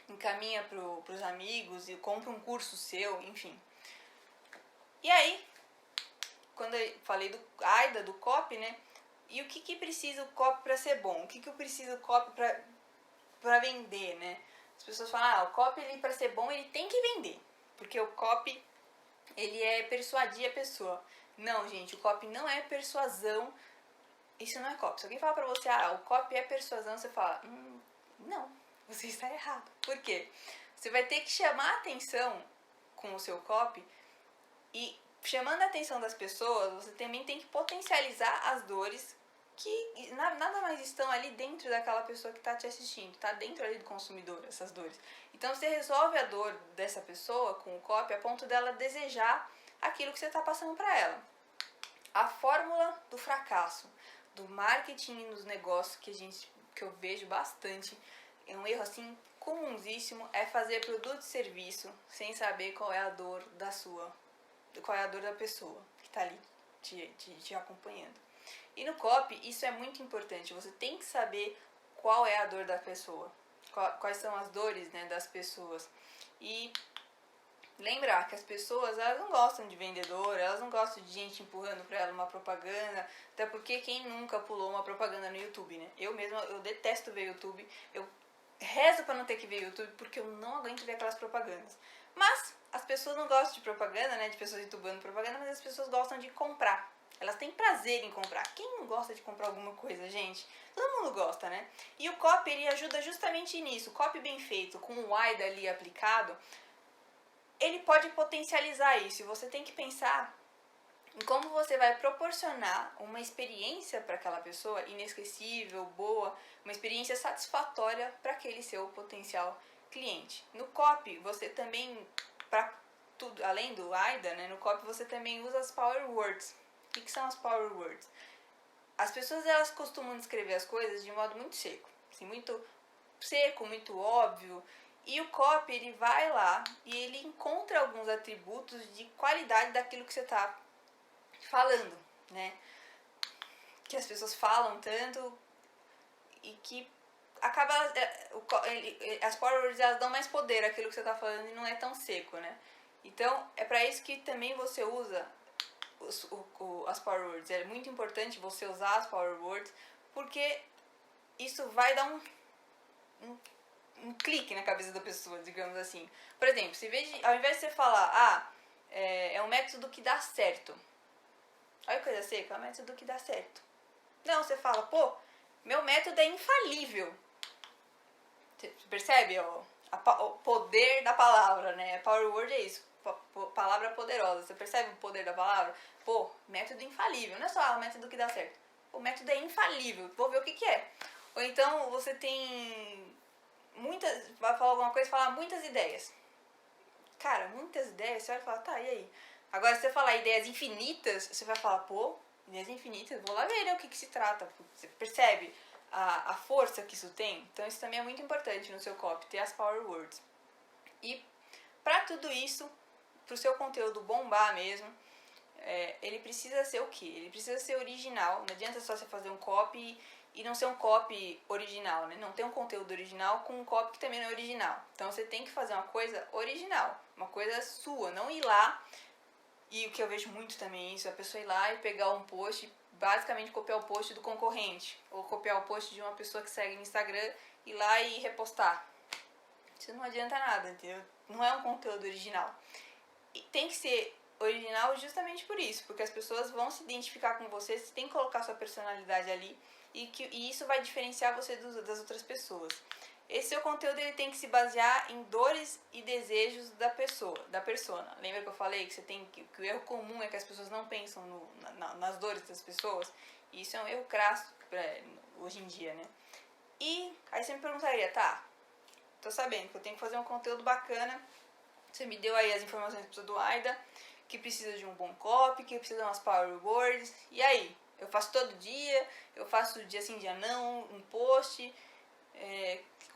encaminha pros amigos e compra um curso seu, enfim. E aí, quando eu falei do AIDA, do copy, né, e o que precisa o copy para ser bom? O que eu preciso do copy para vender, né? As pessoas falam, o copy para ser bom ele tem que vender, porque o copy ele é persuadir a pessoa. Não, gente, o copy não é persuasão. Isso não é copy. Se alguém falar pra você, o copy é persuasão, você fala, não, você está errado. Por quê? Você vai ter que chamar a atenção com o seu copy e chamando a atenção das pessoas, você também tem que potencializar as dores que nada mais estão ali dentro daquela pessoa que está te assistindo, tá dentro ali do consumidor, essas dores. Então você resolve a dor dessa pessoa com o copy a ponto dela desejar aquilo que você está passando para ela. A fórmula do fracasso do marketing nos negócios que eu vejo bastante, é um erro assim comunsíssimo, é fazer produto e serviço sem saber qual é a dor da pessoa que está ali te acompanhando. E no copy, isso é muito importante, você tem que saber qual é a dor da pessoa, quais são as dores, né, das pessoas. E lembrar que as pessoas, elas não gostam de vendedor, elas não gostam de gente empurrando pra ela uma propaganda, até porque quem nunca pulou uma propaganda no YouTube, né? Eu mesma, eu detesto ver YouTube, eu rezo pra não ter que ver YouTube porque eu não aguento ver aquelas propagandas. Mas as pessoas não gostam de propaganda, né, de pessoas youtubando propaganda, mas as pessoas gostam de comprar. Elas têm prazer em comprar. Quem não gosta de comprar alguma coisa, gente? Todo mundo gosta, né? E o copy, ele ajuda justamente nisso. O copy bem feito, com o AIDA ali aplicado, ele pode potencializar isso. E você tem que pensar em como você vai proporcionar uma experiência para aquela pessoa inesquecível, boa, uma experiência satisfatória para aquele seu potencial cliente. No copy, você também, para tudo, além do AIDA, né, no copy você também usa as Power Words. O que são as Power Words? As pessoas, elas costumam descrever as coisas de um modo muito seco, assim, muito seco, muito óbvio, E o copy, ele vai lá e ele encontra alguns atributos de qualidade daquilo que você está falando, né? Que as pessoas falam tanto e que acaba... as power words, elas dão mais poder àquilo que você está falando e não é tão seco, né? Então, é para isso que também você usa as power words. É muito importante você usar as power words, porque isso vai dar um clique na cabeça da pessoa, digamos assim. Por exemplo, ao invés de você falar, é um método que dá certo. Olha que coisa seca, é um método que dá certo. Não, você fala, pô, meu método é infalível. Você percebe o poder da palavra, né? Power word é isso, palavra poderosa. Você percebe o poder da palavra? Pô, método infalível. Não é só o método que dá certo. O método é infalível. Vou ver o que é. Ou então você tem vai falar alguma coisa, falar muitas ideias. Cara, muitas ideias, você vai falar, tá, e aí? Agora, se você falar ideias infinitas, você vai falar, pô, ideias infinitas, vou lá ver, né, o que se trata. Você percebe a força que isso tem? Então, isso também é muito importante no seu copy, ter as power words. E, pra tudo isso, pro seu conteúdo bombar mesmo, ele precisa ser o quê? Ele precisa ser original. Não adianta só você fazer um copy e não ser um copy original, né? Não ter um conteúdo original com um copy que também não é original. Então você tem que fazer uma coisa original, uma coisa sua, não ir lá. E o que eu vejo muito também é isso, a pessoa ir lá e pegar um post, basicamente copiar o post do concorrente, ou copiar o post de uma pessoa que segue no Instagram, ir lá e repostar. Isso não adianta nada, entendeu? Não é um conteúdo original. E tem que ser original justamente por isso, porque as pessoas vão se identificar com você, você tem que colocar sua personalidade ali, e isso vai diferenciar você das outras pessoas. Esse seu conteúdo ele tem que se basear em dores e desejos da persona. Lembra que eu falei que o erro comum é que as pessoas não pensam nas dores das pessoas? E isso é um erro crasso hoje em dia, né? E aí você me perguntaria, tá, tô sabendo que eu tenho que fazer um conteúdo bacana, você me deu aí as informações que precisa do AIDA, que precisa de um bom copy, que precisa de umas power words, e aí? Eu faço todo dia, eu faço dia sim, dia não, um post.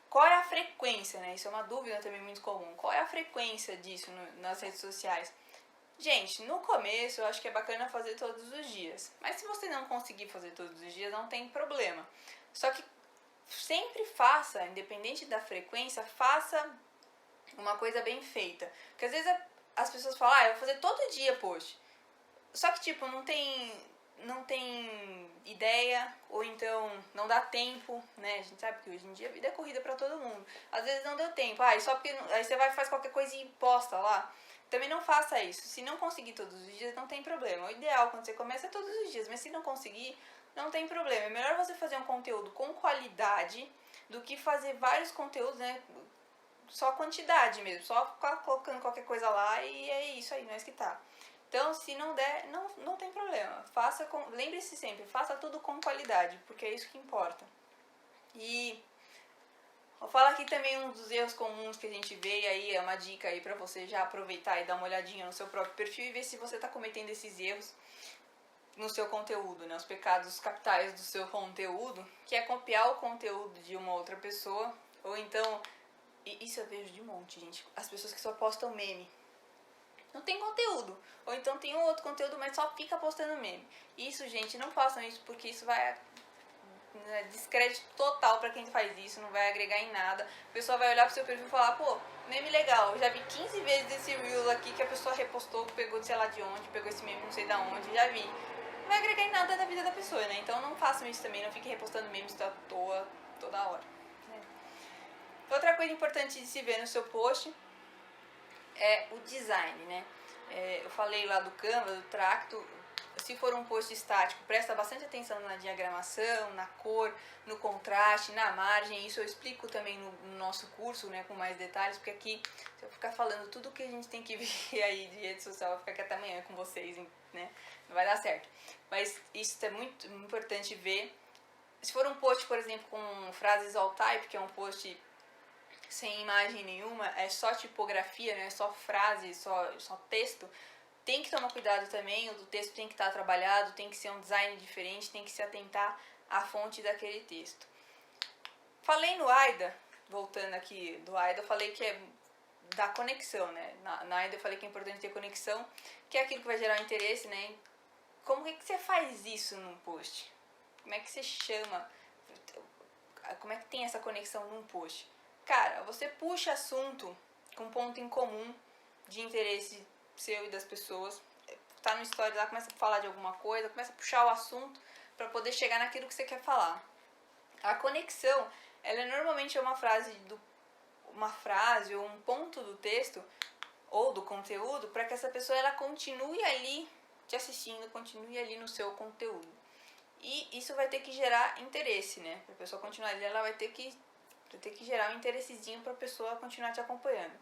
Qual é a frequência, né? Isso é uma dúvida também muito comum. Qual é a frequência disso nas redes sociais? Gente, no começo eu acho que é bacana fazer todos os dias. Mas se você não conseguir fazer todos os dias, não tem problema. Só que sempre faça, independente da frequência, faça uma coisa bem feita. Porque às vezes as pessoas falam, eu vou fazer todo dia post. Só que tipo, não tem ideia, ou então não dá tempo, né? A gente sabe que hoje em dia a vida é corrida pra todo mundo. Às vezes não deu tempo, só porque aí você vai faz qualquer coisa e posta lá. Também não faça isso. Se não conseguir todos os dias, não tem problema. O ideal quando você começa é todos os dias, mas se não conseguir, não tem problema. É melhor você fazer um conteúdo com qualidade do que fazer vários conteúdos, né? Só quantidade mesmo, só ficar colocando qualquer coisa lá e é isso aí, não é isso que tá. Então, se não der, não tem problema. Lembre-se sempre, faça tudo com qualidade, porque é isso que importa. E vou falar aqui também um dos erros comuns que a gente vê, e aí é uma dica aí pra você já aproveitar e dar uma olhadinha no seu próprio perfil e ver se você tá cometendo esses erros no seu conteúdo, né? Os pecados capitais do seu conteúdo, que é copiar o conteúdo de uma outra pessoa, ou então, e isso eu vejo de monte, gente, as pessoas que só postam meme. Não tem conteúdo. Ou então tem um outro conteúdo, mas só fica postando meme. Isso, gente, não façam isso, porque isso vai descrédito total pra quem faz isso, não vai agregar em nada. A pessoa vai olhar pro seu perfil e falar, pô, meme legal, eu já vi 15 vezes esse Reels aqui que a pessoa repostou, pegou de sei lá de onde, pegou esse meme não sei da onde, já vi. Não vai agregar em nada na vida da pessoa, né? Então não façam isso também, não fiquem repostando memes à toa, toda hora. Né? Outra coisa importante de se ver no seu post é o design, né? Eu falei lá do Canva, do Tracto. Se for um post estático, presta bastante atenção na diagramação, na cor, no contraste, na margem. Isso eu explico também no nosso curso, né, com mais detalhes, porque aqui, se eu ficar falando tudo que a gente tem que ver aí de rede social, eu vou ficar aqui até amanhã com vocês, né? Não vai dar certo. Mas isso é muito importante ver. Se for um post, por exemplo, com frases all type, que é um post sem imagem nenhuma, é só tipografia, né? É só frase, só texto, tem que tomar cuidado também, o texto tem que estar trabalhado, tem que ser um design diferente, tem que se atentar à fonte daquele texto. Falei no AIDA voltando aqui do AIDA, eu falei que é da conexão, né? Na AIDA eu falei que é importante ter conexão, que é aquilo que vai gerar o interesse, né? Como é que você faz isso num post? Como é que você chama? Como é que tem essa conexão num post? Cara, você puxa assunto com ponto em comum de interesse seu e das pessoas. Tá no story lá, começa a falar de alguma coisa, começa a puxar o assunto para poder chegar naquilo que você quer falar. A conexão, ela normalmente é uma frase ou um ponto do texto ou do conteúdo para que essa pessoa ela continue ali te assistindo, continue ali no seu conteúdo. E isso vai ter que gerar interesse, né? Para a pessoa continuar ali, ela vai ter que gerar um interessezinho para a pessoa continuar te acompanhando.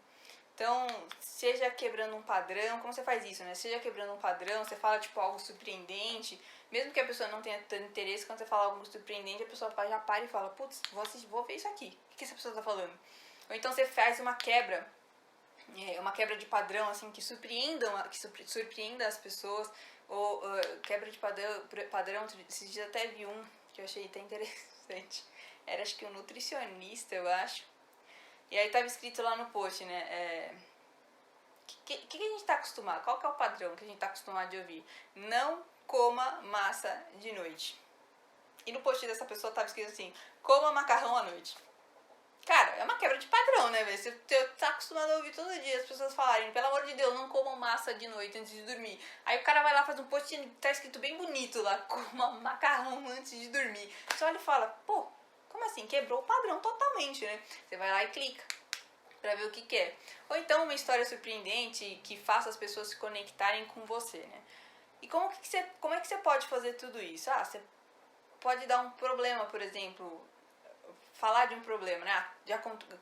Então, seja quebrando um padrão, como você faz isso, né? Seja quebrando um padrão, você fala tipo algo surpreendente, mesmo que a pessoa não tenha tanto interesse, quando você fala algo surpreendente, a pessoa já para e fala, putz, vou ver isso aqui, o que essa pessoa tá falando? Ou então você faz uma quebra de padrão, assim, que surpreenda as pessoas, ou quebra de padrão, esses dias até vi um que eu achei até interessante, era acho que um nutricionista, eu acho, e aí tava escrito lá no post, né, que a gente tá acostumado, qual que é o padrão que a gente tá acostumado de ouvir? Não coma massa de noite. E no post dessa pessoa tava escrito assim, coma macarrão à noite. Cara, é uma quebra de padrão, né, velho? Você tá acostumado a ouvir todo dia as pessoas falarem, pelo amor de Deus, não comam massa de noite antes de dormir. Aí o cara vai lá, faz um post e tá escrito bem bonito lá, coma macarrão antes de dormir. Você olha e fala, pô, como assim? Quebrou o padrão totalmente, né? Você vai lá e clica pra ver o que é. Ou então uma história surpreendente que faça as pessoas se conectarem com você, né? E como é que você pode fazer tudo isso? Ah, você pode dar um problema, por exemplo, falar de um problema, né?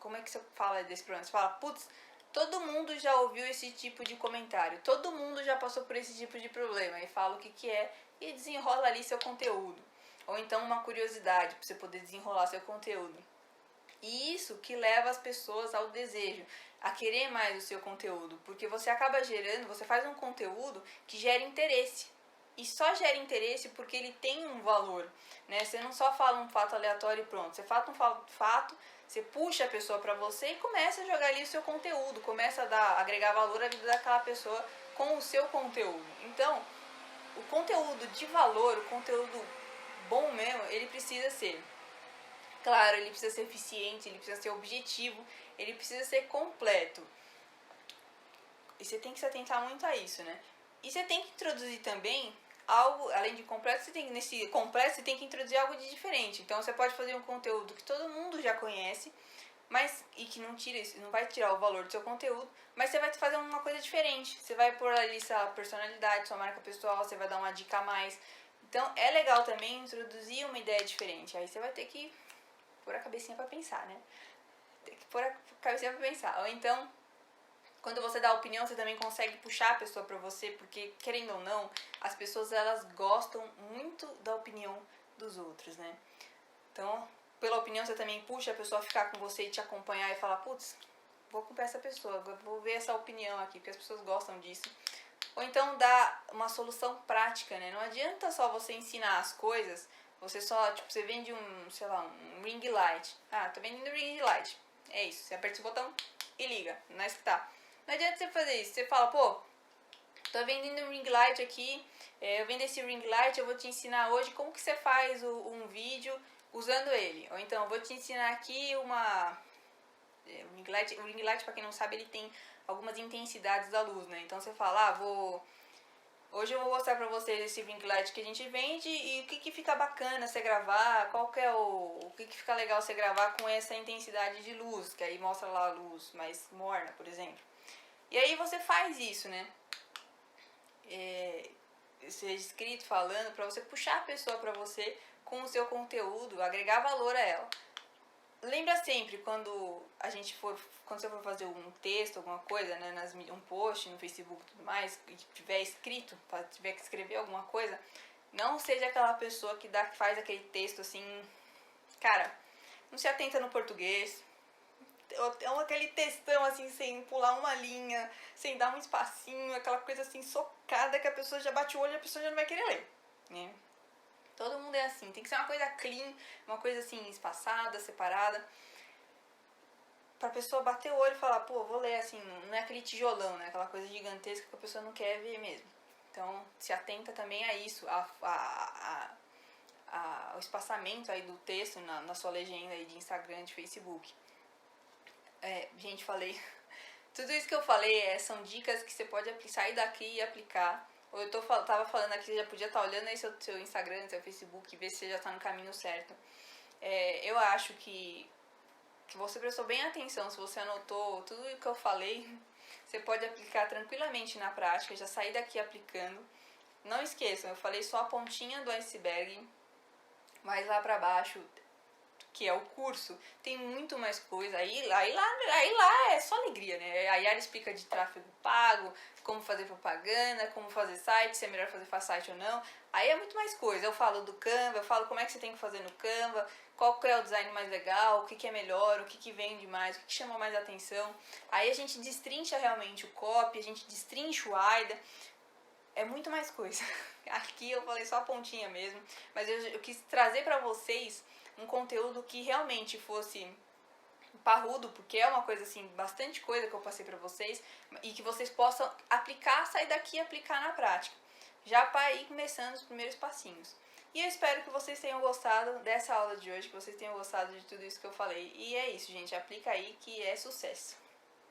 Como é que você fala desse problema? Você fala, putz, todo mundo já ouviu esse tipo de comentário, todo mundo já passou por esse tipo de problema, e fala o que é e desenrola ali seu conteúdo. Ou então uma curiosidade para você poder desenrolar seu conteúdo. E isso que leva as pessoas ao desejo, a querer mais o seu conteúdo, porque você acaba gerando, você faz um conteúdo que gera interesse. E só gera interesse porque ele tem um valor, né? Você não só fala um fato aleatório e pronto. Você fala um fato, você puxa a pessoa pra você e começa a jogar ali o seu conteúdo, começa a agregar valor à vida daquela pessoa com o seu conteúdo. Então, o conteúdo de valor, o conteúdo bom mesmo, ele precisa ser, claro, ele precisa ser eficiente, ele precisa ser objetivo, ele precisa ser completo. E você tem que se atentar muito a isso, né? E você tem que introduzir também algo, além de completo, nesse completo você tem que introduzir algo de diferente. Então você pode fazer um conteúdo que todo mundo já conhece, mas e que não vai tirar o valor do seu conteúdo, mas você vai fazer uma coisa diferente. Você vai pôr ali sua personalidade, sua marca pessoal, você vai dar uma dica a mais. Então é legal também introduzir uma ideia diferente. Aí você vai ter que pôr a cabecinha pra pensar, né? Tem que pôr a cabecinha pra pensar. Ou então, quando você dá opinião, você também consegue puxar a pessoa pra você, porque, querendo ou não, as pessoas, elas gostam muito da opinião dos outros, né? Então, pela opinião, você também puxa a pessoa a ficar com você e te acompanhar e falar, putz, vou acompanhar essa pessoa, vou ver essa opinião aqui, porque as pessoas gostam disso. Ou então, dar uma solução prática, né? Não adianta só você ensinar as coisas, você só, tipo, você vende um ring light. Ah, tô vendendo ring light. É isso, você aperta o botão e liga, não é isso que tá. Não adianta você fazer isso, você fala, pô, tô vendendo um ring light aqui, eu vendo esse ring light, eu vou te ensinar hoje como que você faz um vídeo usando ele. Ou então, eu vou te ensinar aqui o ring light, pra quem não sabe, ele tem algumas intensidades da luz, né? Então você fala, hoje eu vou mostrar pra vocês esse ring light que a gente vende e o que fica bacana você gravar, qual que é o que fica legal você gravar com essa intensidade de luz, que aí mostra lá a luz mais morna, por exemplo. E aí você faz isso, né? Seja escrito, falando, pra você puxar a pessoa pra você com o seu conteúdo, agregar valor a ela. Lembra sempre quando você for fazer um texto, alguma coisa, né, um post no Facebook e tudo mais, e tiver escrito, tiver que escrever alguma coisa, não seja aquela pessoa que faz aquele texto assim, cara, não se atenta no português, aquele textão assim, sem pular uma linha, sem dar um espacinho, aquela coisa assim socada que a pessoa já bate o olho e a pessoa já não vai querer ler, né? Todo mundo é assim, tem que ser uma coisa clean, uma coisa assim espaçada, separada. pra pessoa bater o olho e falar, pô, vou ler assim, não é aquele tijolão, né? Aquela coisa gigantesca que a pessoa não quer ver mesmo. Então, se atenta também a isso, o espaçamento aí do texto na sua legenda aí de Instagram, de Facebook. Gente, falei. Tudo isso que eu falei são dicas que você pode sair daqui e aplicar. Ou eu tava falando aqui, você já podia estar olhando aí seu Instagram, seu Facebook, ver se você já está no caminho certo. Eu acho que você prestou bem atenção, se você anotou tudo o que eu falei, você pode aplicar tranquilamente na prática, já sair daqui aplicando. Não esqueçam, eu falei só a pontinha do iceberg, mas lá pra baixo, que é o curso, tem muito mais coisa. Aí lá é só alegria, né? A Yara explica de tráfego pago, como fazer propaganda, como fazer site, se é melhor fazer site ou não. Aí é muito mais coisa. Eu falo do Canva, eu falo como é que você tem que fazer no Canva, qual é o design mais legal, o que é melhor, o que vende mais, o que chama mais atenção. Aí a gente destrincha realmente o copy, a gente destrincha o AIDA. É muito mais coisa. Aqui eu falei só a pontinha mesmo, mas eu quis trazer pra vocês um conteúdo que realmente fosse parrudo, porque é uma coisa assim, bastante coisa que eu passei pra vocês, e que vocês possam aplicar, sair daqui e aplicar na prática, já para ir começando os primeiros passinhos. E eu espero que vocês tenham gostado dessa aula de hoje, que vocês tenham gostado de tudo isso que eu falei. E é isso, gente, aplica aí que é sucesso.